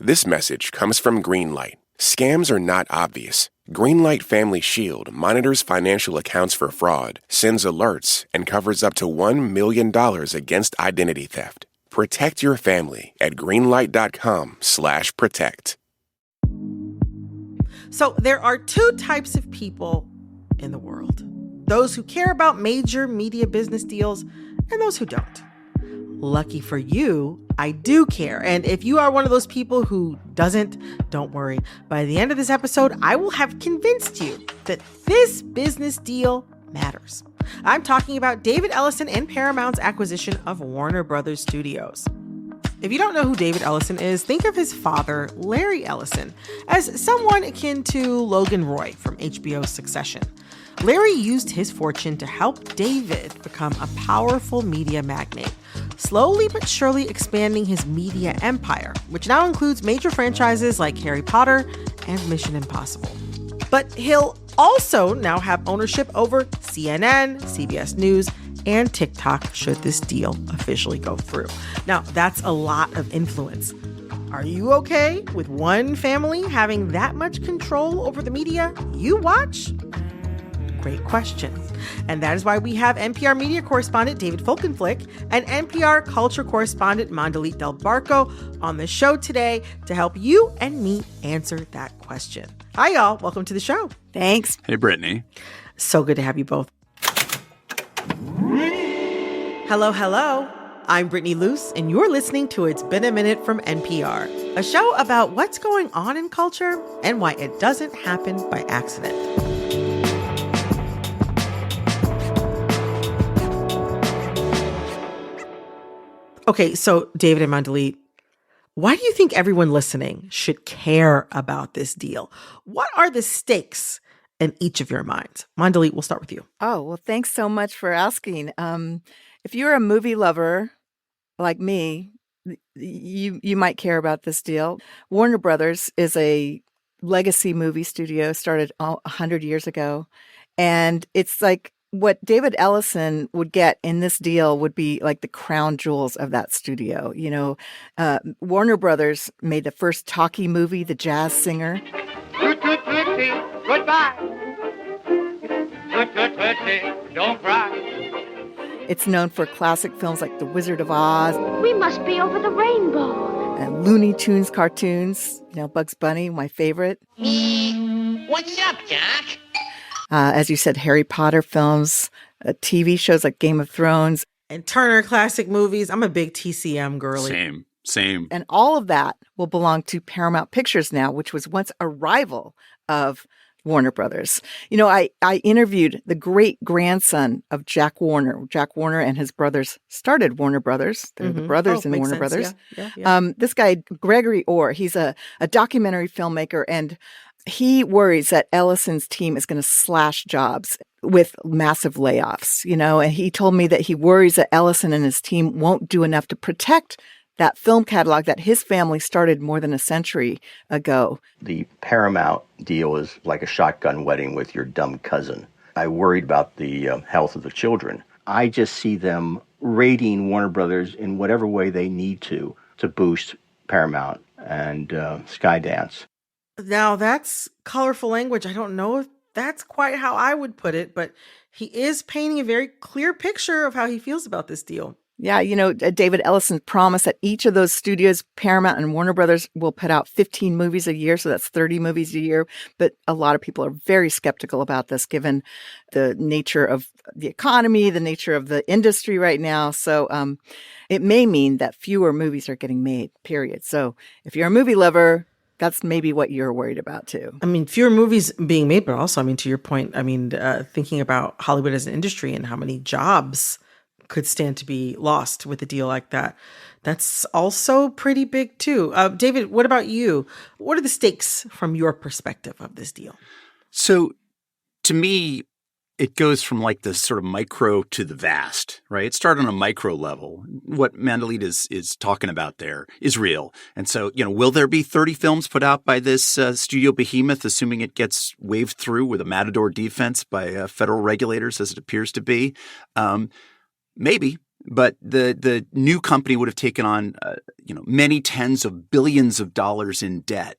This message comes from Greenlight. Scams are not obvious. Greenlight Family Shield monitors financial accounts for fraud, sends alerts, and covers up to $1 million against identity theft. Protect your family at greenlight.com/protect. So there are two types of people in the world. Those who care about major media business deals and those who don't. Lucky for you, I do care. And if you are one of those people who doesn't, don't worry. By the end of this episode, I will have convinced you that this business deal matters. I'm talking about David Ellison and Paramount's acquisition of Warner Brothers Studios. If you don't know who David Ellison is, think of his father, Larry Ellison, as someone akin to Logan Roy from HBO's Succession. Larry used his fortune to help David become a powerful media magnate, slowly but surely expanding his media empire, which now includes major franchises like Harry Potter and Mission Impossible. But he'll also now have ownership over CNN, CBS News, and TikTok should this deal officially go through. Now, that's a lot of influence. Are you okay with one family having that much control over the media you watch? Great question. And that is why we have NPR media correspondent David Folkenflik and NPR culture correspondent Mandalit Del Barco on the show today to help you and me answer that question. Hi, y'all. Welcome to the show. Thanks. Hey, Brittany. So good to have you both. Hello, hello. I'm Brittany Luce, and you're listening to It's Been a Minute from NPR, a show about what's going on in culture and why it doesn't happen by accident. Okay, so David and Mandalit, why do you think everyone listening should care about this deal? What are the stakes in each of your minds? Mandalit, we'll start with you. Oh, well, thanks so much for asking. If you're a movie lover like me, you might care about this deal. Warner Brothers is a legacy movie studio started 100 years ago. And it's like what David Ellison would get in this deal would be like the crown jewels of that studio. You know, Warner Brothers made the first talkie movie, The Jazz Singer. Toot, toot, tootsie, goodbye. Toot, toot, tootsie, don't cry. It's known for classic films like The Wizard of Oz. We must be over the rainbow. And Looney Tunes cartoons. You know, Bugs Bunny, my favorite. What's up, Doc? As you said, Harry Potter films, TV shows like Game of Thrones. And Turner Classic Movies. I'm a big TCM girly. Same. And all of that will belong to Paramount Pictures now, which was once a rival of Warner Brothers. You know, I interviewed the great-grandson of Jack Warner. Jack Warner and his brothers started Warner Brothers. They're the brothers in Warner Brothers. Yeah. This guy, Gregory Orr, he's a documentary filmmaker, and he worries that Ellison's team is going to slash jobs with massive layoffs, you know, and he told me that he worries that Ellison and his team won't do enough to protect that film catalog that his family started more than a century ago. The Paramount deal is like a shotgun wedding with your dumb cousin. I worried about the health of the children. I just see them raiding Warner Brothers in whatever way they need to boost Paramount and Skydance. Now, that's colorful language. I don't know if that's quite how I would put it, but he is painting a very clear picture of how he feels about this deal. Yeah, you know, David Ellison promised that each of those studios, Paramount and Warner Brothers, will put out 15 movies a year. So that's 30 movies a year. But a lot of people are very skeptical about this, given the nature of the economy, the nature of the industry right now. So it may mean that fewer movies are getting made, period. So if you're a movie lover, that's maybe what you're worried about, too. I mean, fewer movies being made, but also, I mean, to your point, I mean, thinking about Hollywood as an industry and how many jobs could stand to be lost with a deal like that. That's also pretty big, too. David, what about you? What are the stakes from your perspective of this deal? So to me, it goes from like the sort of micro to the vast, right? It started on a micro level. What Mandalit is talking about there is real. And so, you know, will there be 30 films put out by this studio behemoth, assuming it gets waved through with a Matador defense by federal regulators, as it appears to be? Maybe. But the new company would have taken on, many tens of billions of dollars in debt.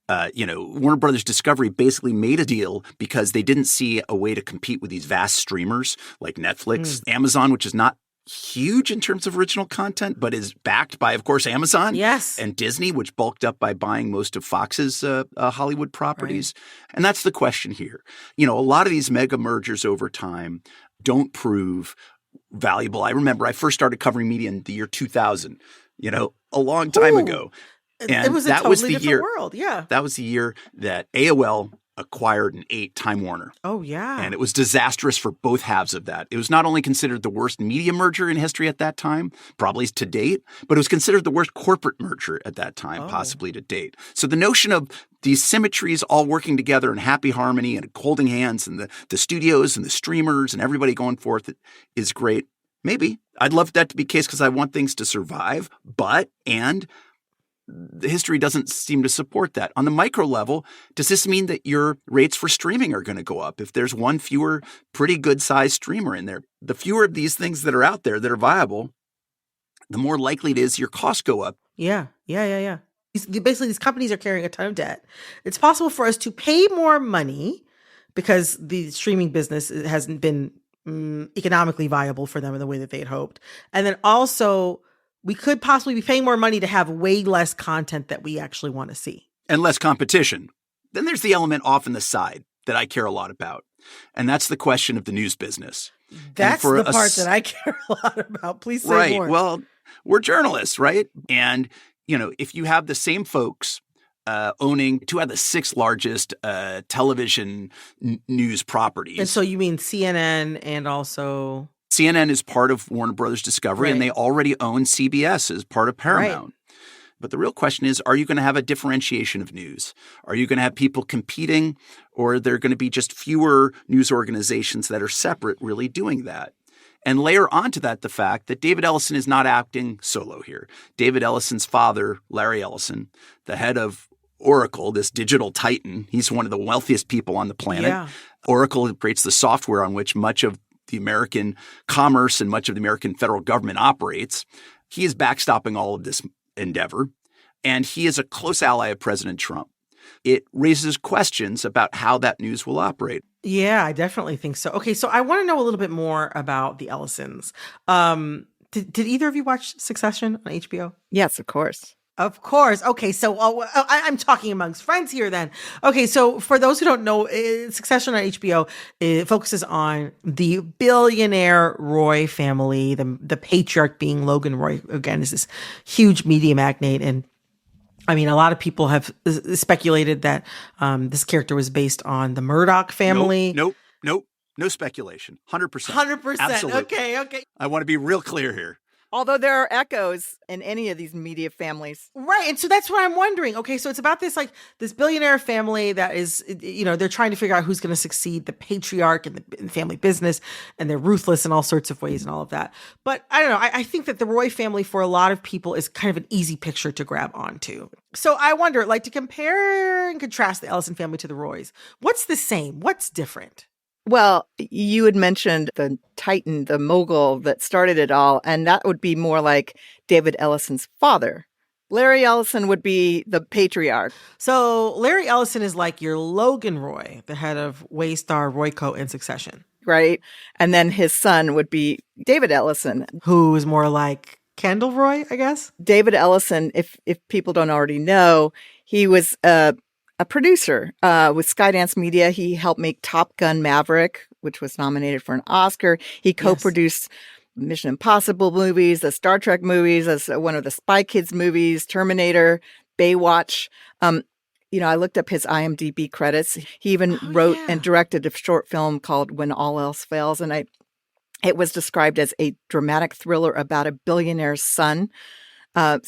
Warner Brothers Discovery basically made a deal because they didn't see a way to compete with these vast streamers like Netflix, Amazon, which is not huge in terms of original content, but is backed by, of course, Amazon. Yes. And Disney, which bulked up by buying most of Fox's Hollywood properties. Right. And that's the question here. A lot of these mega mergers over time don't prove valuable. I remember I first started covering media in the year 2000, a long time ago. And it was a totally different world. Yeah. That was the year that AOL acquired and ate Time Warner. Oh, yeah. And it was disastrous for both halves of that. It was not only considered the worst media merger in history at that time, probably to date, but it was considered the worst corporate merger at that time, possibly to date. So the notion of these symmetries all working together in happy harmony and holding hands and the studios and the streamers and everybody going forth is great. Maybe. I'd love that to be the case because I want things to survive, and the history doesn't seem to support that. On the micro level, does this mean that your rates for streaming are going to go up? If there's one fewer pretty good-sized streamer in there, the fewer of these things that are out there that are viable, the more likely it is your costs go up. Yeah. Basically, these companies are carrying a ton of debt. It's possible for us to pay more money because the streaming business hasn't been economically viable for them in the way that they had hoped. And then also, we could possibly be paying more money to have way less content that we actually want to see. And less competition. Then there's the element off in the side that I care a lot about. And that's the question of the news business. That's the part that I care a lot about. Please say more. Right. Well, we're journalists, right? And, if you have the same folks owning 2 out of the 6 largest television news properties. And so you mean CNN and also... CNN is part of Warner Brothers Discovery, and they already own CBS as part of Paramount. Right. But the real question is, are you going to have a differentiation of news? Are you going to have people competing, or are there going to be just fewer news organizations that are separate really doing that? And layer onto that the fact that David Ellison is not acting solo here. David Ellison's father, Larry Ellison, the head of Oracle, this digital titan, he's one of the wealthiest people on the planet. Yeah. Oracle creates the software on which much of the American commerce and much of the American federal government operates. He is backstopping all of this endeavor, and he is a close ally of President Trump. It raises questions about how that news will operate. Yeah, I definitely think so. Okay, so I want to know a little bit more about the Ellisons. Did either of you watch Succession on HBO? Yes, of course. Of course. Okay, so I'm talking amongst friends here then. Okay, so for those who don't know, Succession on HBO, it focuses on the billionaire Roy family, the patriarch being Logan Roy, again, is this huge media magnate. And I mean, a lot of people have speculated that this character was based on the Murdoch family. Nope. No speculation. 100%. 100%. Absolutely. Okay. I want to be real clear here. Although there are echoes in any of these media families. Right. And so that's what I'm wondering. Okay. So it's about this billionaire family that is, they're trying to figure out who's going to succeed the patriarch in the family business, and they're ruthless in all sorts of ways and all of that. But I don't know. I think that the Roy family for a lot of people is kind of an easy picture to grab onto. So I wonder, to compare and contrast the Ellison family to the Roys, what's the same? What's different? Well, you had mentioned the titan, the mogul that started it all, and that would be more like David Ellison's father. Larry Ellison would be the patriarch. So Larry Ellison is like your Logan Roy, the head of Waystar Royco in Succession. Right. And then his son would be David Ellison. Who is more like Kendall Roy, I guess? David Ellison, if people don't already know, he was a producer with Skydance Media. He helped make Top Gun Maverick, which was nominated for an Oscar. He co-produced Mission Impossible movies, the Star Trek movies, as one of the Spy Kids movies, Terminator, Baywatch. I looked up his IMDb credits. He even wrote and directed a short film called When All Else Fails, and it was described as a dramatic thriller about a billionaire's son. No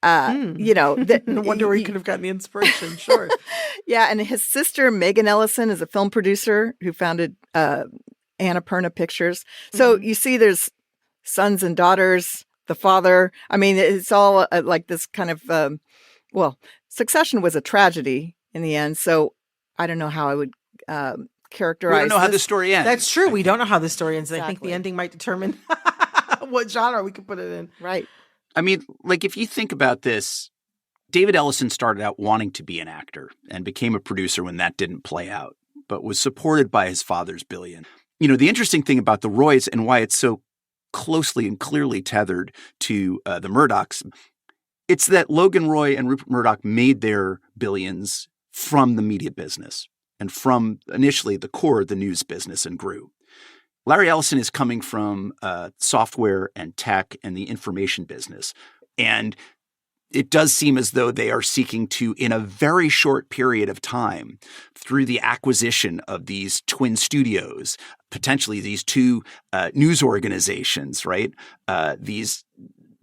wonder where he could have gotten the inspiration. Sure. Yeah. And his sister, Megan Ellison, is a film producer who founded Annapurna Pictures. So you see there's sons and daughters, the father. I mean, it's all like this kind of, Succession was a tragedy in the end. So I don't know how I would characterize. We don't know how the story ends. That's true. We don't know how the story ends. Exactly. I think the ending might determine what genre we could put it in. Right. I mean, like if you think about this, David Ellison started out wanting to be an actor and became a producer when that didn't play out, but was supported by his father's billion. You know, the interesting thing about the Roys and why it's so closely and clearly tethered to the Murdochs, it's that Logan Roy and Rupert Murdoch made their billions from the media business and from initially the core of the news business and grew. Larry Ellison is coming from software and tech and the information business. And it does seem as though they are seeking to, in a very short period of time, through the acquisition of these twin studios, potentially these two news organizations, right? These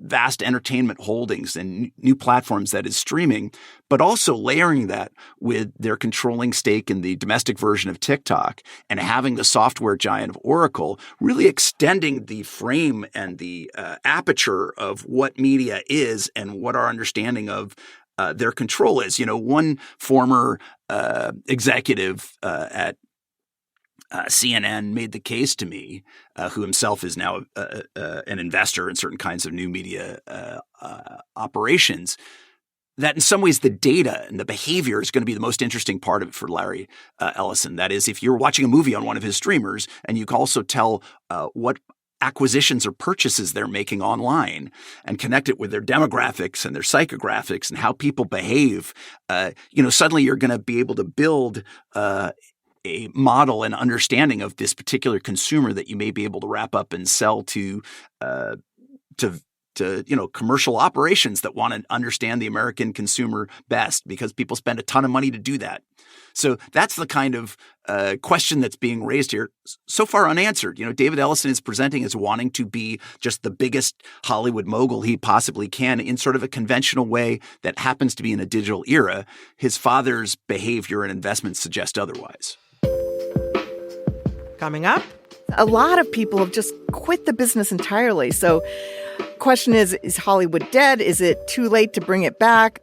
vast entertainment holdings and new platforms that is streaming, but also layering that with their controlling stake in the domestic version of TikTok and having the software giant of Oracle really extending the frame and the aperture of what media is and what our understanding of their control is. You know, one former executive at CNN made the case to me, who himself is now an investor in certain kinds of new media operations, that in some ways the data and the behavior is going to be the most interesting part of it for Larry Ellison. That is, if you're watching a movie on one of his streamers and you can also tell what acquisitions or purchases they're making online and connect it with their demographics and their psychographics and how people behave, suddenly you're going to be able to build a model and understanding of this particular consumer that you may be able to wrap up and sell to commercial operations that want to understand the American consumer best, because people spend a ton of money to do that. So that's the kind of question that's being raised here, so far unanswered. You know, David Ellison is presenting as wanting to be just the biggest Hollywood mogul he possibly can in sort of a conventional way that happens to be in a digital era. His father's behavior and investments suggest otherwise. Coming up, a lot of people have just quit the business entirely. So question is Hollywood dead? Is it too late to bring it back?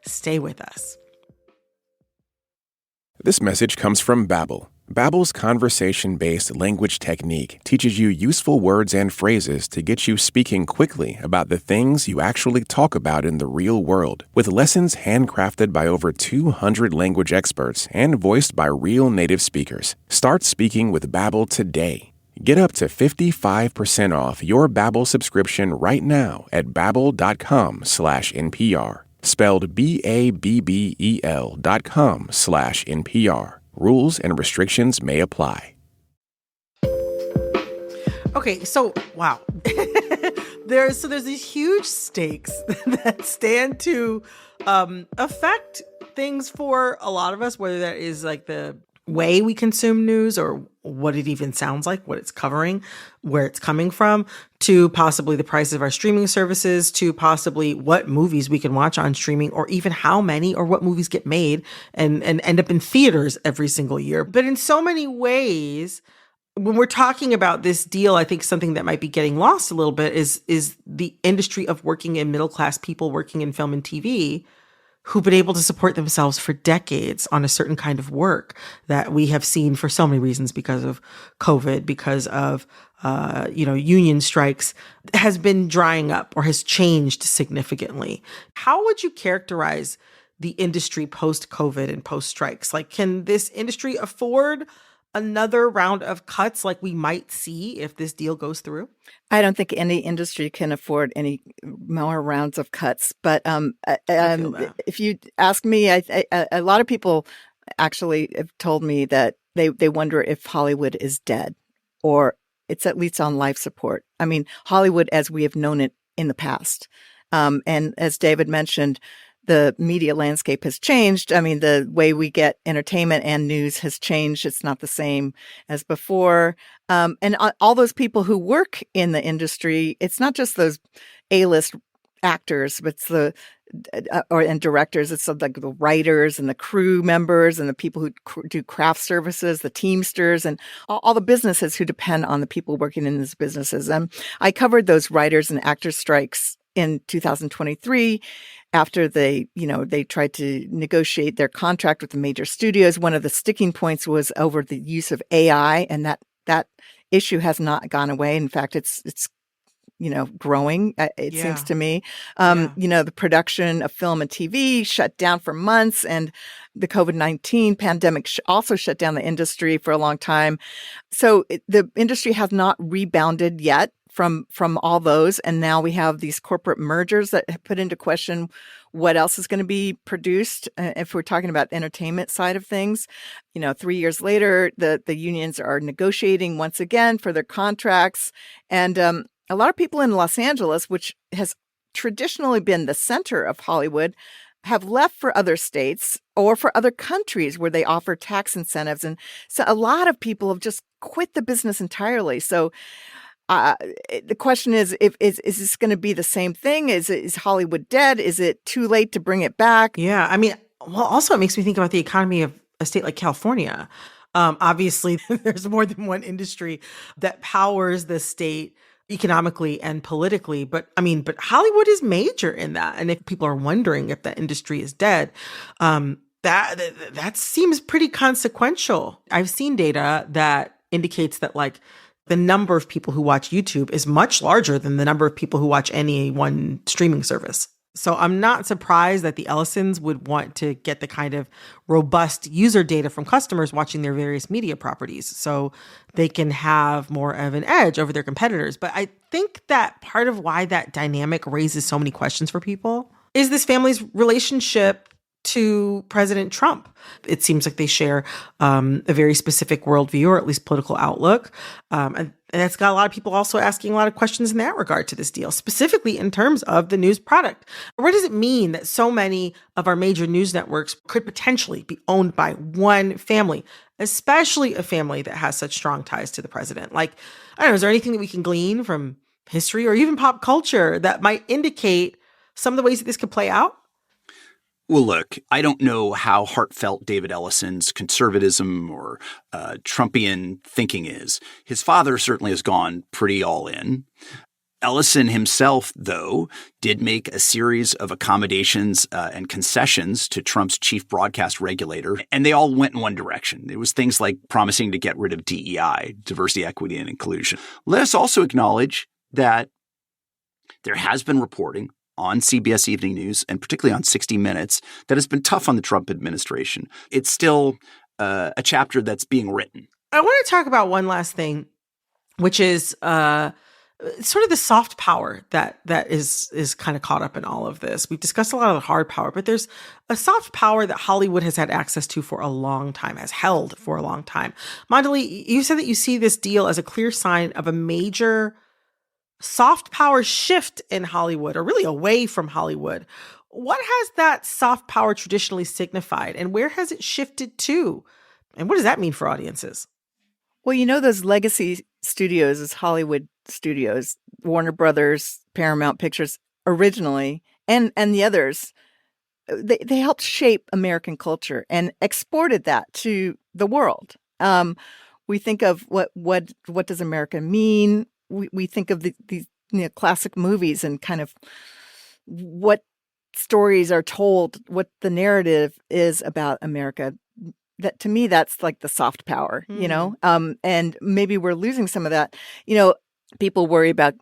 Stay with us. This message comes from Babbel. Babbel's conversation-based language technique teaches you useful words and phrases to get you speaking quickly about the things you actually talk about in the real world, with lessons handcrafted by over 200 language experts and voiced by real native speakers. Start speaking with Babbel today. Get up to 55% off your Babbel subscription right now at babbel.com/NPR. Spelled BABBEL.com/NPR. Rules and restrictions may apply. Okay, so wow. There's these huge stakes that stand to affect things for a lot of us, whether that is like the way we consume news or what it even sounds like, what it's covering, where it's coming from, to possibly the price of our streaming services, to possibly what movies we can watch on streaming, or even how many or what movies get made and end up in theaters every single year. But in so many ways, when we're talking about this deal, I think something that might be getting lost a little bit is the industry of working in middle-class people working in film and TV who've been able to support themselves for decades on a certain kind of work that we have seen for so many reasons, because of COVID, because of, union strikes, has been drying up or has changed significantly. How would you characterize the industry post-COVID and post-strikes? Like, can this industry afford another round of cuts like we might see if this deal goes through? I don't think any industry can afford any more rounds of cuts. But if you ask me, a lot of people actually have told me that they wonder if Hollywood is dead, or it's at least on life support. I mean, Hollywood as we have known it in the past. And as David mentioned, the media landscape has changed. I mean, the way we get entertainment and news has changed. It's not the same as before. And all those people who work in the industry, it's not just those A-list actors, but it's and directors. It's like the writers and the crew members and the people who do craft services, the Teamsters, and all the businesses who depend on the people working in these businesses. I covered those writers and actors strikes in 2023, after they tried to negotiate their contract with the major studios. One of the sticking points was over the use of AI, and that issue has not gone away. In fact, it's growing, it seems to me. The production of film and TV shut down for months, and the COVID-19 pandemic also shut down the industry for a long time. So the industry has not rebounded yet from all those. And now we have these corporate mergers that have put into question what else is going to be produced. If we're talking about the entertainment side of things, 3 years later, the unions are negotiating once again for their contracts. And a lot of people in Los Angeles, which has traditionally been the center of Hollywood, have left for other states or for other countries where they offer tax incentives. And so a lot of people have just quit the business entirely. So the question is this going to be the same thing? Is Hollywood dead? Is it too late to bring it back? Yeah. I mean, well, also it makes me think about the economy of a state like California. Obviously, there's more than one industry that powers the state economically and politically. But Hollywood is major in that. And if people are wondering if that industry is dead, that seems pretty consequential. I've seen data that indicates that the number of people who watch YouTube is much larger than the number of people who watch any one streaming service. So I'm not surprised that the Ellisons would want to get the kind of robust user data from customers watching their various media properties so they can have more of an edge over their competitors. But I think that part of why that dynamic raises so many questions for people is this family's relationship to President Trump. It seems like they share a very specific worldview, or at least political outlook. And that's got a lot of people also asking a lot of questions in that regard to this deal, specifically in terms of the news product. What does it mean that so many of our major news networks could potentially be owned by one family, especially a family that has such strong ties to the president? I don't know, is there anything that we can glean from history or even pop culture that might indicate some of the ways that this could play out? Well, look, I don't know how heartfelt David Ellison's conservatism or Trumpian thinking is. His father certainly has gone pretty all in. Ellison himself, though, did make a series of accommodations and concessions to Trump's chief broadcast regulator, and they all went in one direction. It was things like promising to get rid of DEI, diversity, equity, and inclusion. Let us also acknowledge that there has been reporting on CBS Evening News, and particularly on 60 Minutes, that has been tough on the Trump administration. It's still a chapter that's being written. I want to talk about one last thing, which is sort of the soft power that is kind of caught up in all of this. We've discussed a lot of the hard power, but there's a soft power that Hollywood has had access to for a long time, has held for a long time. Mandalit, you said that you see this deal as a clear sign of a major soft power shift in Hollywood, or really away from Hollywood. What has that soft power traditionally signified, and where has it shifted to? And what does that mean for audiences? Well, those legacy studios, as Hollywood studios, Warner Brothers, Paramount Pictures originally, and the others, they helped shape American culture and exported that to the world. We think of what does America mean? We think of these classic movies and kind of what stories are told, what the narrative is about America. That, to me, that's like the soft power, and maybe we're losing some of that. People worry about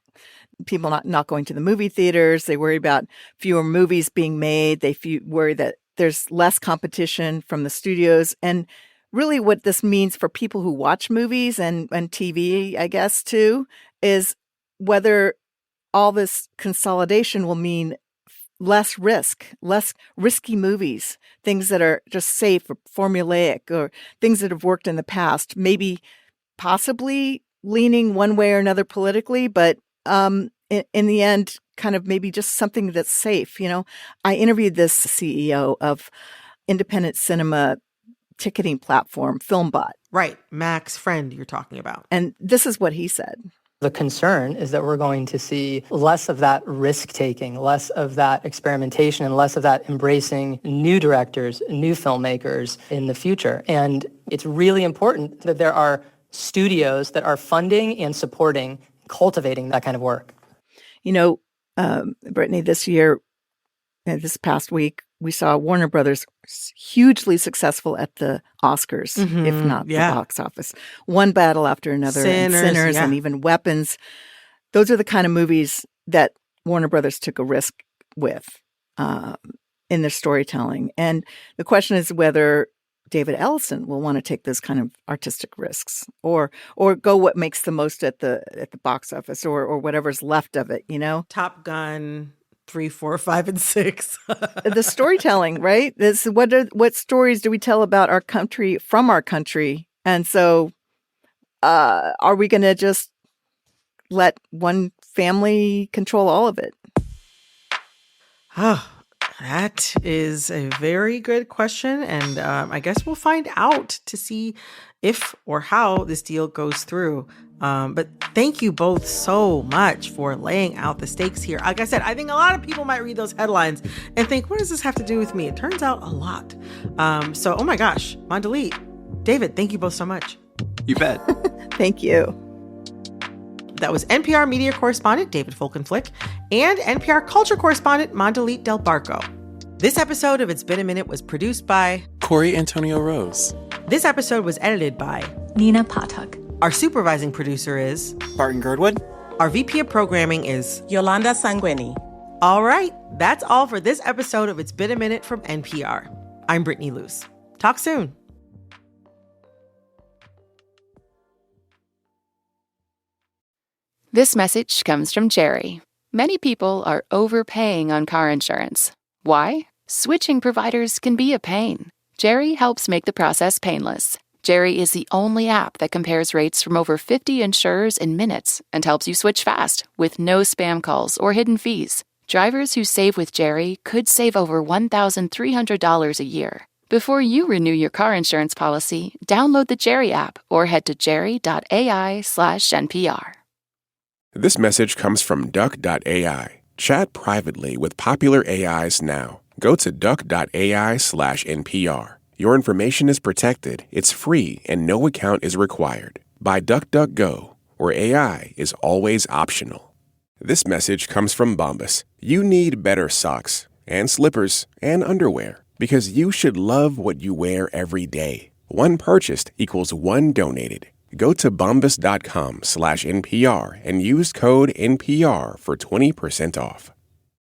people not going to the movie theaters. They worry about fewer movies being made. They worry that there's less competition from the studios. And really what this means for people who watch movies and TV, I guess, too, is whether all this consolidation will mean less risky movies, things that are just safe or formulaic, or things that have worked in the past, maybe possibly leaning one way or another politically, but in the end, kind of maybe just something that's safe. I interviewed this CEO of independent cinema ticketing platform, FilmBot. Right. Max Friend you're talking about. And this is what he said. The concern is that we're going to see less of that risk-taking, less of that experimentation, and less of that embracing new directors, new filmmakers in the future. And it's really important that there are studios that are funding and supporting, cultivating that kind of work. Brittany, this past week, we saw Warner Brothers hugely successful at the Oscars, if not the box office. One battle after another, Sinners, and even Weapons. those are the kind of movies that Warner Brothers took a risk with in their storytelling. And the question is whether David Ellison will want to take those kind of artistic risks, or go what makes the most at the box office, or whatever's left of it, Top Gun 3, 4, 5, and 6. The storytelling, right? This what stories do we tell about our country from our country? And so, are we going to just let one family control all of it? Oh, that is a very good question. And I guess we'll find out to see if or how this deal goes through. But thank you both so much for laying out the stakes here. Like I said, I think a lot of people might read those headlines and think, what does this have to do with me? It turns out a lot. So, oh my gosh, Mandalit, David, thank you both so much. You bet. Thank you. That was NPR media correspondent David Folkenflik and NPR culture correspondent Mandalit Del Barco. This episode of It's Been a Minute was produced by Corey Antonio Rose. This episode was edited by Nina Patak. Our supervising producer is Barton Girdwood. Our VP of programming is Yolanda Sanguini. All right, that's all for this episode of It's Been a Minute from NPR. I'm Brittany Luce. Talk soon. This message comes from Jerry. Many people are overpaying on car insurance. Why? Switching providers can be a pain. Jerry helps make the process painless. Jerry is the only app that compares rates from over 50 insurers in minutes and helps you switch fast with no spam calls or hidden fees. Drivers who save with Jerry could save over $1,300 a year. Before you renew your car insurance policy, download the Jerry app or head to jerry.ai/NPR. This message comes from Duck.ai. Chat privately with popular AIs now. Go to duck.ai/NPR. Your information is protected, it's free, and no account is required. By DuckDuckGo, where AI is always optional. This message comes from Bombas. You need better socks and slippers and underwear because you should love what you wear every day. One purchased equals one donated. Go to bombas.com/NPR and use code NPR for 20% off.